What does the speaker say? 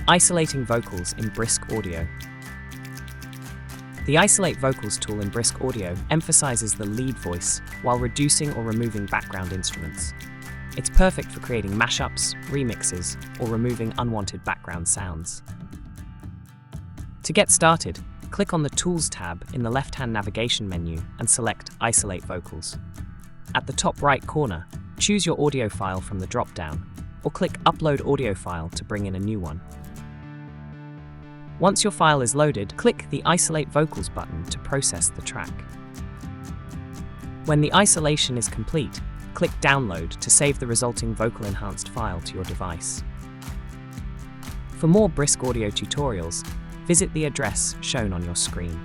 Isolating vocals in Brisk Audio. The Isolate Vocals tool in Brisk Audio emphasizes the lead voice while reducing or removing background instruments. It's perfect for creating mashups, remixes, or removing unwanted background sounds. To get started, click on the Tools tab in the left-hand navigation menu and select Isolate Vocals. At the top right corner, choose your audio file from the dropdown, or click Upload Audio File to bring in a new one. Once your file is loaded, click the Isolate Vocals button to process the track. When the isolation is complete, click Download to save the resulting vocal-enhanced file to your device. For more Brisk Audio tutorials, visit the address shown on your screen.